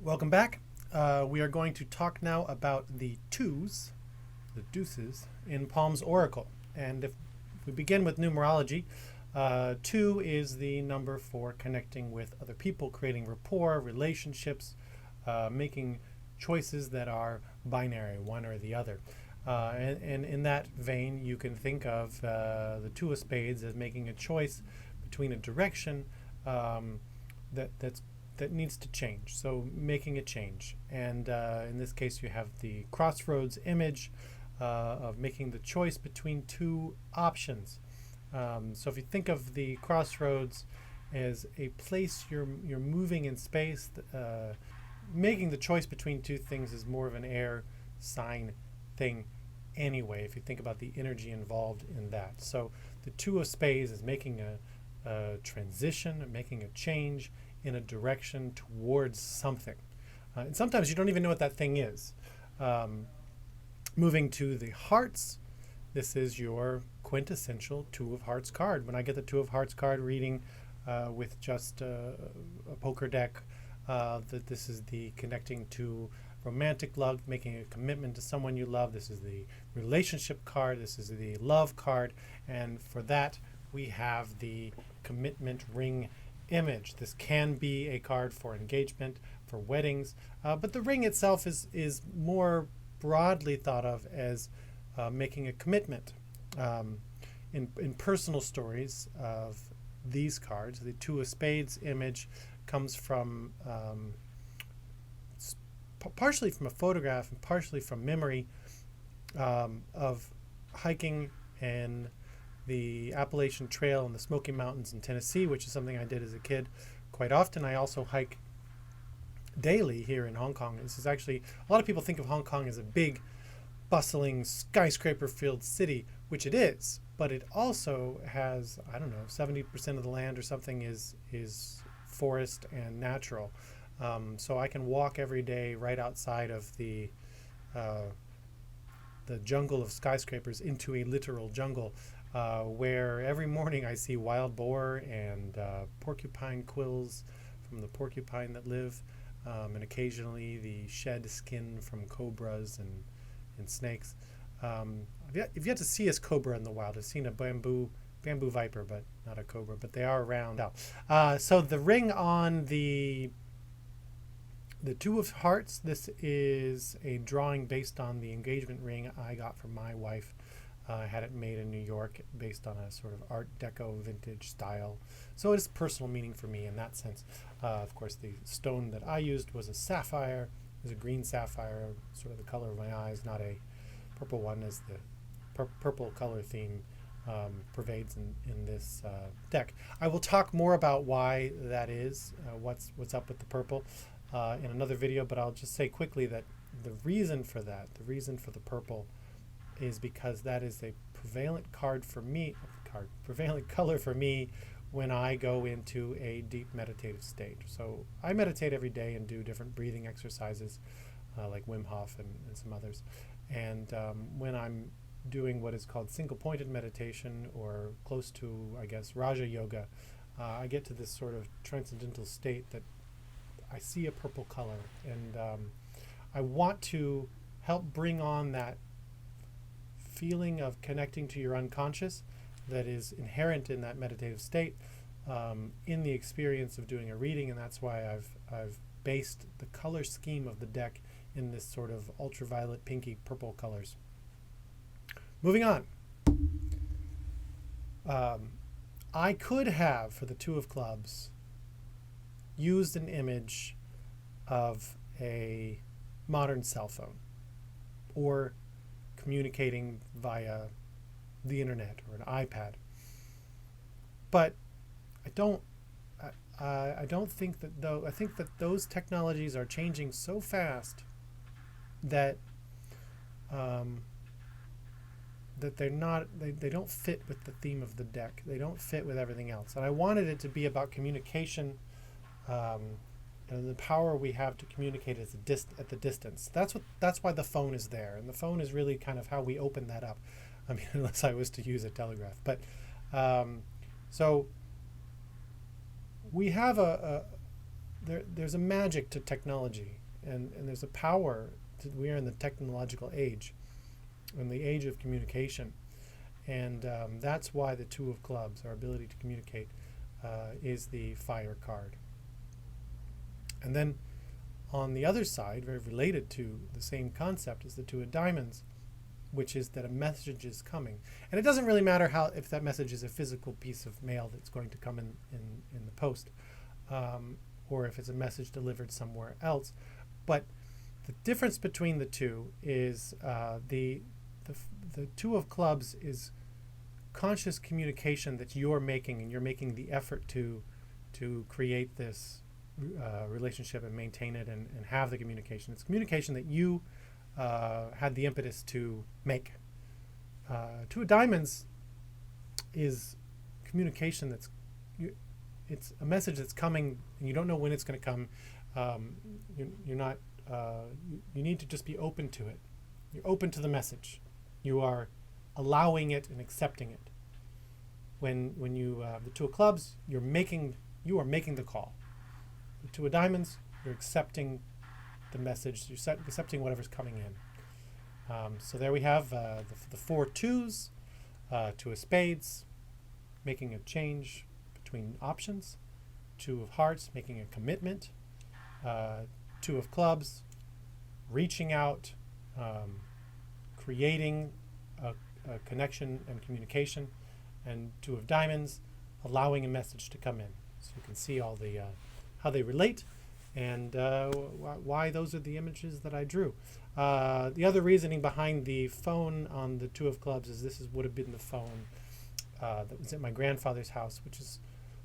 Welcome back. We are going to talk now about the twos, the deuces, in Palm's oracle. And if we begin with numerology, two is the number for connecting with other people, creating rapport, relationships, making choices that are binary, one or the other. And in that vein, you can think of the two of spades as making a choice between a direction that needs to change. So making a change. And in this case, you have the crossroads image of making the choice between two options. So if you think of the crossroads as a place you're moving in space, making the choice between two things is more of an air sign thing anyway, if you think about the energy involved in that. So the two of spades is making a transition, making a change in a direction towards something. And sometimes you don't even know what that thing is. Moving to the hearts, this is your quintessential Two of Hearts card. When I get the Two of Hearts card reading with just a poker deck, that this is the connecting to romantic love, making a commitment to someone you love. This is the relationship card. This is the love card. And for that, we have the commitment ring image. This can be a card for engagement, for weddings, but the ring itself is more broadly thought of as making a commitment. In personal stories of these cards, the Two of Spades image comes from partially from a photograph and partially from memory of hiking in the Appalachian Trail in the Smoky Mountains in Tennessee, which is something I did as a kid quite often. I also hike daily here in Hong Kong. This is actually, a lot of people think of Hong Kong as a big, bustling, skyscraper-filled city, which it is, but it also has, I don't know, 70% of the land or something is forest and natural. So I can walk every day right outside of the jungle of skyscrapers into a literal jungle, where every morning I see wild boar and porcupine quills from the porcupine that live, and occasionally the shed skin from cobras and snakes. I've yet to see a cobra in the wild. I've seen a bamboo viper, but not a cobra, but they are around. So the ring on the Two of Hearts, this is a drawing based on the engagement ring I got from my wife. I had it made in New York based on a sort of Art Deco vintage style. So it has personal meaning for me in that sense. Of course, the stone that I used was a sapphire. It was a green sapphire, sort of the color of my eyes, not a purple one, as the purple color theme pervades in this deck. I will talk more about why that is, what's up with the purple in another video, but I'll just say quickly that the reason for the purple is because that is a prevalent prevalent color for me when I go into a deep meditative state. So I meditate every day and do different breathing exercises like Wim Hof and some others. And when I'm doing what is called single-pointed meditation, or close to, I guess, Raja Yoga, I get to this sort of transcendental state that I see a purple color. And I want to help bring on that feeling of connecting to your unconscious that is inherent in that meditative state in the experience of doing a reading, and that's why I've based the color scheme of the deck in this sort of ultraviolet, pinky, purple colors. Moving on. I could have, for the Two of Clubs, used an image of a modern cell phone or communicating via the internet or an iPad, but I don't think that, though. I think that those technologies are changing so fast that that they don't fit with the theme of the deck. They don't fit with everything else, and I wanted it to be about communication. And the power we have to communicate at the distance. That's why the phone is there, and the phone is really kind of how we open that up. I mean, unless I was to use a telegraph. But so we have there's a magic to technology, and there's a power we are in the technological age, in the age of communication, and that's why the Two of Clubs, our ability to communicate, is the fire card. And then on the other side, very related to the same concept, is the Two of Diamonds, which is that a message is coming. And it doesn't really matter if that message is a physical piece of mail that's going to come in the post, or if it's a message delivered somewhere else. But the difference between the two is the Two of Clubs is conscious communication that you're making, and you're making the effort to create this relationship and maintain it and have the communication. It's communication that you had the impetus to make. Two of Diamonds is communication it's a message that's coming, and you don't know when it's going to come. You're not. You need to just be open to it. You're open to the message. You are allowing it and accepting it. When you the Two of Clubs, you are making the call. The Two of Diamonds, you're accepting the message. You're accepting whatever's coming in. So there we have the four twos, Two of Spades, making a change between options. Two of Hearts, making a commitment. Two of Clubs, reaching out, creating a connection and communication. And Two of Diamonds, allowing a message to come in. So you can see all the how they relate, and why those are the images that I drew. The other reasoning behind the phone on the Two of Clubs is this would have been the phone that was at my grandfather's house, which is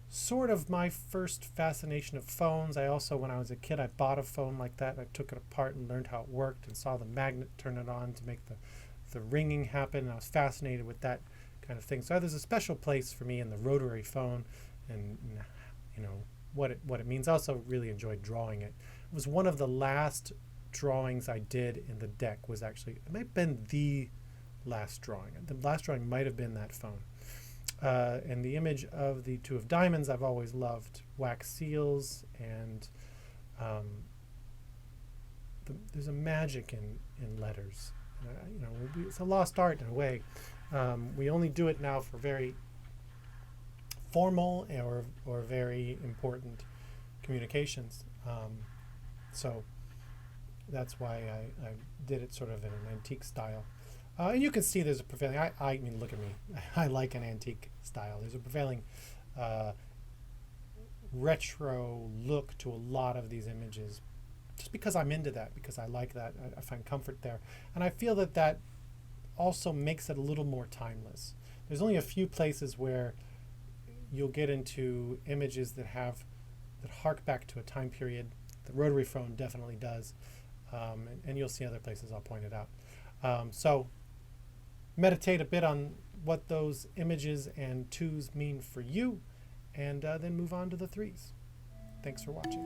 sort of my first fascination of phones. I also, when I was a kid, I bought a phone like that. I took it apart and learned how it worked and saw the magnet turn it on to make the ringing happen, and I was fascinated with that kind of thing. So there's a special place for me in the rotary phone, and what it means. I also really enjoyed drawing it. It was one of the last drawings I did in the deck. It might have been the last drawing. The last drawing might have been that phone. And the image of the Two of Diamonds I've always loved. Wax seals, and there's a magic in letters. It's a lost art in a way. We only do it now for very formal or very important communications. So that's why I did it sort of in an antique style. And you can see there's a prevailing, I mean, look at me. I like an antique style. There's a prevailing retro look to a lot of these images, just because I'm into that, because I like that. I find comfort there. And I feel that also makes it a little more timeless. There's only a few places where you'll get into images that hark back to a time period. The rotary phone definitely does. And you'll see other places, I'll point it out. So meditate a bit on what those images and twos mean for you, and then move on to the threes. Thanks for watching.